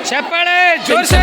ಚಪ್ಪಾಳೆ ಜೋರ್ಸೆ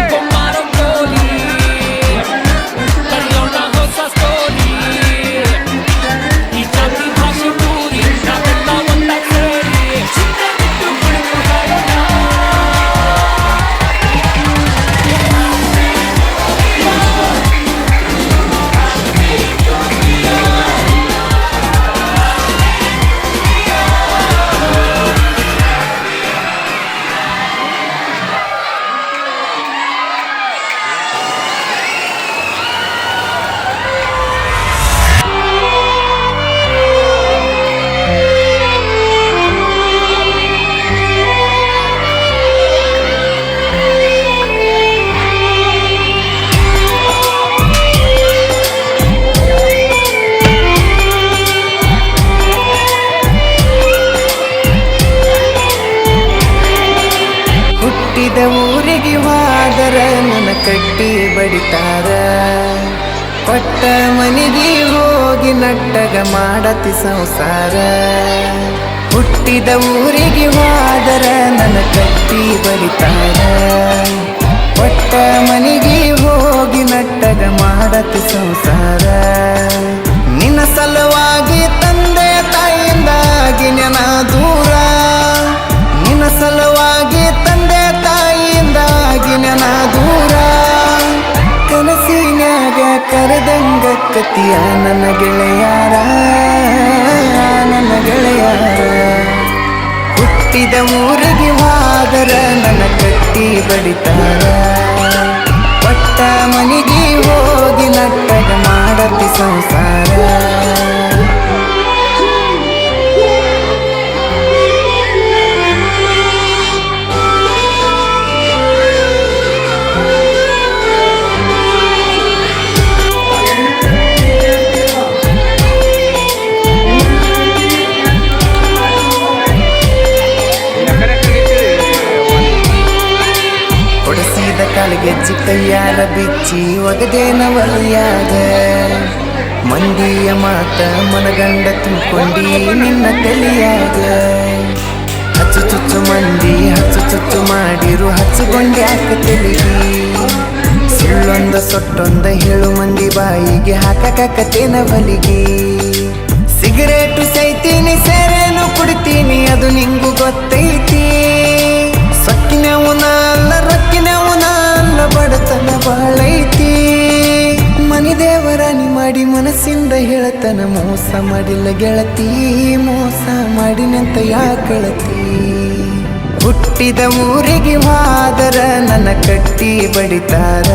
ಊರಿಗೆ ಹೋದರ ನನ್ನ ಕಟ್ಟಿ ಬಡಿತಾರ ಕೊಟ್ಟ ಮನೆಗೆ ಹೋಗಿ ನಟ್ಟಗ ಮಾಡತಿ ಸಂಸಾರ ಹುಟ್ಟಿದ ಊರಿಗೆ ಹೋದರ ನನ್ನ ಕಟ್ಟಿ ಬಡಿತಾರ ಕೊಟ್ಟ ಮನೆಗೆ ಹೋಗಿ ನಟ್ಟಗ ಮಾಡತಿ ಸಂಸಾರ ನಿನ್ನ ಸಲುವಾಗಿ ತಂದೆ ತಾಯಿಯಿಂದಾಗಿ ನೆನ ದೂರ ನಿನ್ನ ಸಲುವಾಗಿ ತಂದೆ ತಾಯಿಯಿಂದಾಗಿ ನೆನ ದೂರ ಕನಸಿನ್ಯಾಗ ಕರೆದಂಗ ಕತಿಯ ನನ್ನ ಗೆಳೆಯಾರ ನನ್ನ ಗೆಳೆಯಾರ ಹುಟ್ಟಿದ ಊರಿಗೆ ಹೋದರ ನನ್ನ ಕಟ್ಟಿ ಬಡಿತಾರ ಪಟ್ಟ ಮನೆಗೆ ಹೋಗಿ ನಟ್ಟಗ ಮಾಡತಿ ಸಂಸಾರ ಕಾಲಿಗೆಜ್ಜಿ ಕೈಯಾರ ಬಿಚ್ಚಿ ಒಗದೇನ ಒಲಿಯಾಗ ಮಂದಿಯ ಮಾತ ಮನಗಂಡ ತುಂಬಿಕೊಂಡಿ ನಿನ್ನ ತಲೆಯಾಗ ಹಚ್ಚು ಚುಚ್ಚು ಮಂದಿ ಹಚ್ಚು ಚುಚ್ಚು ಮಾಡಿರು ಹಚ್ಚುಕೊಂಡ್ಯಾಕ ತೆಲಿಗಿ ಸುಳ್ಳೊಂದ ಸೊಟ್ಟೊಂದ ಹೇಳು ಮಂದಿ ಬಾಯಿಗೆ ಹಾಕಕತ್ತೇನ ಬಲಿಗಿ ಸಿಗರೇಟು ಸೈತೀನಿ ಸೇರೇನು ಕುಡಿತೀನಿ ಅದು ನಿಂಗು ಗೊತ್ತೈತಿ ಸಕ್ಕಿನವನ ಅಲ್ಲ ರಕ್ಕಿನವನ ಅಲ್ಲ ಬಡತನ ಬಾಳೈತಿ ಮನಿ ದೇವರಾಣಿ ಮಾಡಿ ಮನಸ್ಸಿಂದ ಹೇಳತನ ಮೋಸ ಮಾಡಿಲ್ಲ ಗೆಳತಿ ಮೋಸ ಮಾಡಿನಂತ ಯಾಕಳತಿ ಹುಟ್ಟಿದ ಊರಿಗೆ ಹೋದರ ನನ್ನ ಕಟ್ಟಿ ಬಡಿತಾರ